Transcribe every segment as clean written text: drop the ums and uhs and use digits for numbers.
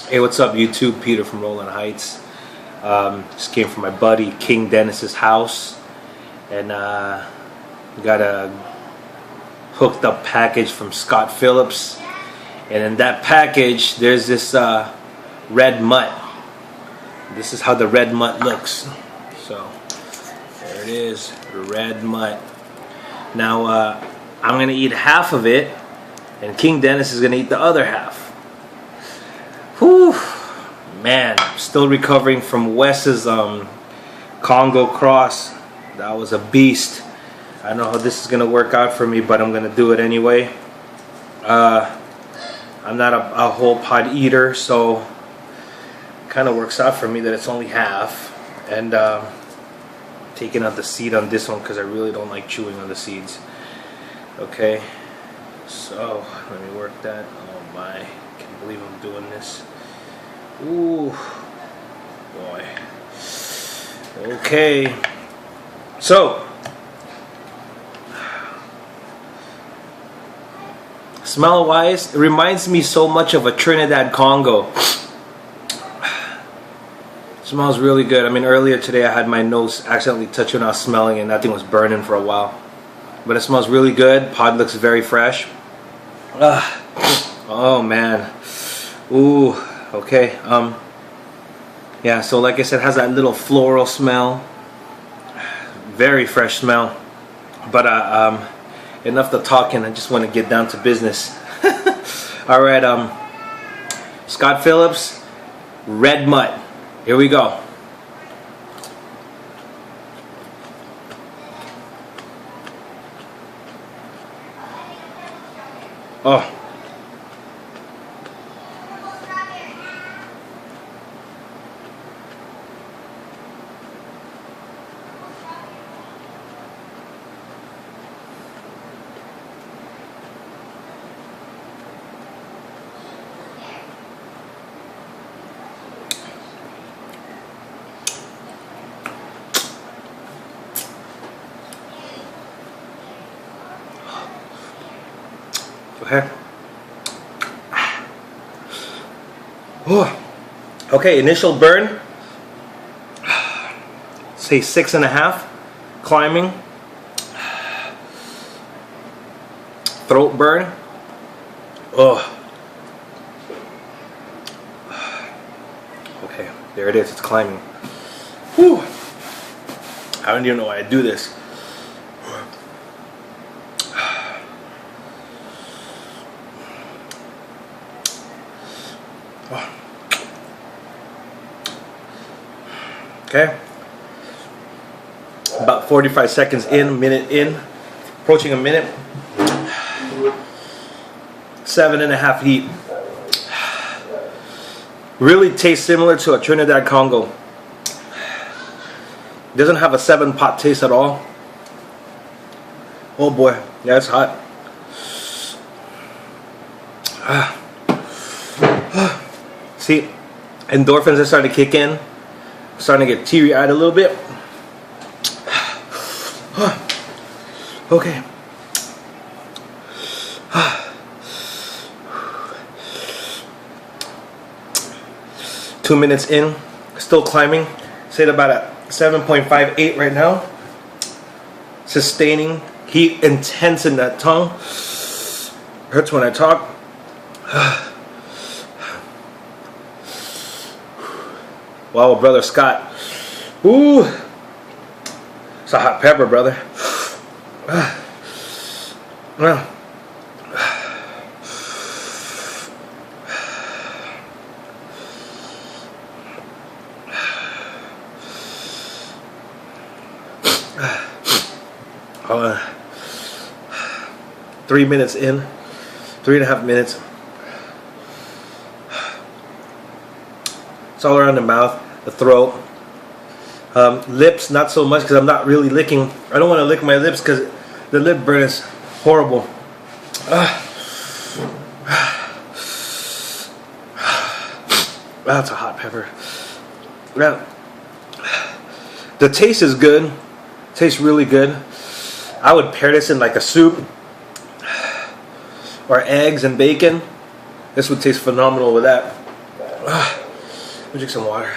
Hey, what's up YouTube? Peter from Rolling Heights. Just came from my buddy King Dennis's house, and got a hooked up package from Scott Phillips, and in that package there's this Red Mutt. This is how the Red Mutt looks. So there it is, Red Mutt. Now I'm gonna eat half of it, and King Dennis is gonna eat the other half. Whew, man, still recovering from Wes's Congo cross. That was a beast. I don't know how this is gonna work out for me, but I'm gonna do it anyway. I'm not a whole pod eater, so it kind of works out for me that it's only half. And taking out the seed on this one because I really don't like chewing on the seeds. Okay, so let me work that. Oh my, can't believe I'm doing this. Ooh, boy. Okay, so smell wise, it reminds me so much of a Trinidad Congo. Smells really good. I mean, earlier today I had my nose accidentally touched when I was smelling and that thing was burning for a while. But it smells really good. Pod looks very fresh. Oh man. Ooh. Okay. Yeah. So like I said, it has that little floral smell. Very fresh smell. But enough to talking. I just want to get down to business. All right. Scott Phillips, Red Mutt. Here we go. Oh. Okay. Oh. Okay, initial burn. Say 6.5. Climbing. Throat burn. Oh. Okay, there it is. It's climbing. Whew. I don't even know why I do this. Okay, about 45 seconds in, minute in, approaching a minute. 7.5 heat. Really tastes similar to a Trinidad Congo. Doesn't have a 7-pot taste at all. Oh boy, yeah, it's hot. See, endorphins are starting to kick in. Starting to get teary-eyed a little bit. Okay. Two minutes in, still climbing. Say about a 7.58 right now. Sustaining heat, intense in that tongue. Hurts when I talk. Wow, brother Scott. Ooh, it's a hot pepper, brother. Well, uh, 3 minutes in, 3.5 minutes. It's all around the mouth, the throat, lips not so much because I'm not really licking. I don't want to lick my lips because the lip burn is horrible. That's a hot pepper. Now, the taste is good. Tastes really good. I would pair this in like a soup or eggs and bacon. This would taste phenomenal with that. Let me drink some water.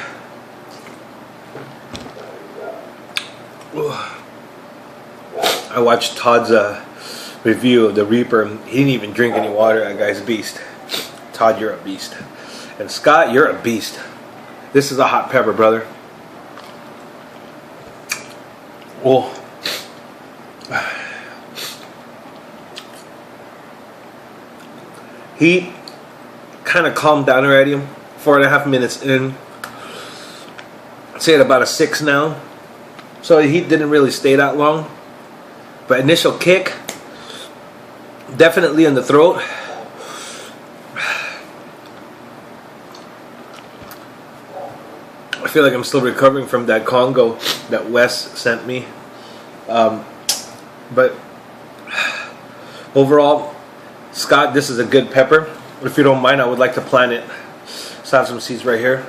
I watched Todd's review of the Reaper. He didn't even drink any water. That guy's a beast. Todd, you're a beast. And Scott, you're a beast. This is a hot pepper, brother. Oh. Heat kind of calmed down already. 4.5 minutes in. I'd say at about a 6 now. So the heat didn't really stay that long. But initial kick, definitely in the throat. I feel like I'm still recovering from that Congo that Wes sent me. But overall, Scott, this is a good pepper. If you don't mind, I would like to plant it. So I have some seeds right here.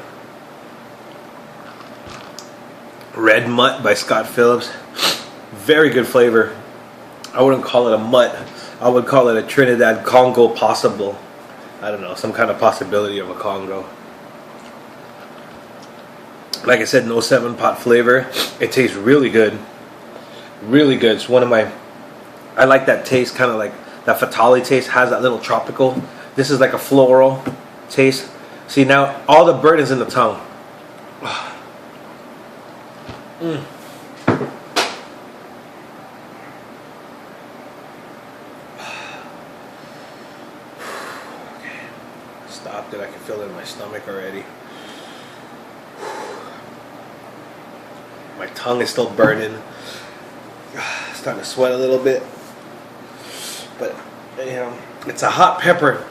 Red Mutt by Scott Phillips. Very good flavor. I wouldn't call it a mutt. I would call it a Trinidad Congo possible. I don't know, some kind of possibility of a Congo. Like I said, no 7-pot flavor. It tastes really good. Really good. It's one of my... I like that taste, kind of like that Fatali taste. Has that little tropical. This is like a floral taste. See, now all the burn is in the tongue. Mm. Okay. Stopped it. I can feel it in my stomach already. My tongue is still burning. Starting to sweat a little bit. But, you know, it's a hot pepper.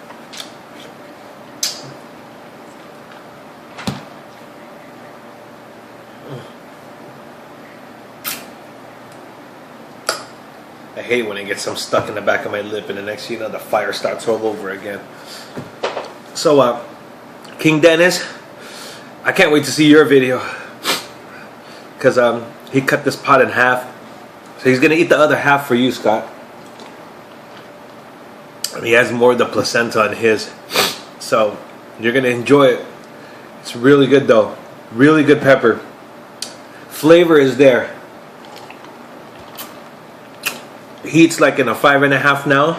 I hate when it gets some stuck in the back of my lip, and the next thing you know, the fire starts all over again. So, King Dennis, I can't wait to see your video. Because he cut this pot in half. So he's going to eat the other half for you, Scott. And he has more of the placenta on his. So you're going to enjoy it. It's really good though. Really good pepper. Flavor is there. Heat's like in a 5.5 now.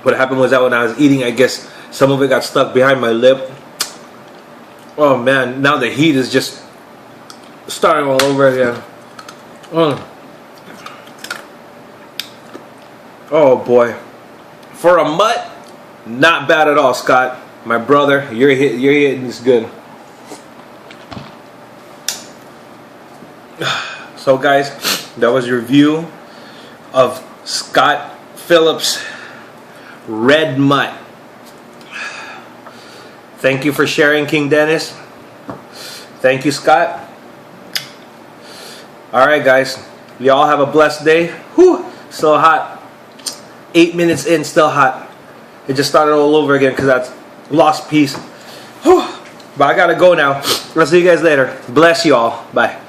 What happened was that when I was eating, I guess some of it got stuck behind my lip. Oh man, now the heat is just starting all over again. Oh boy. For a mutt, not bad at all, Scott. My brother, you're hitting this good. So guys, that was your review of Scott Phillips Red Mutt. Thank you for sharing, King Dennis. Thank you, Scott. Alright guys, y'all have a blessed day. Whew, still hot. 8 minutes in, still hot. It just started all over again because that's lost peace. Whew. But I gotta go now. I'll see you guys later. Bless you all. Bye.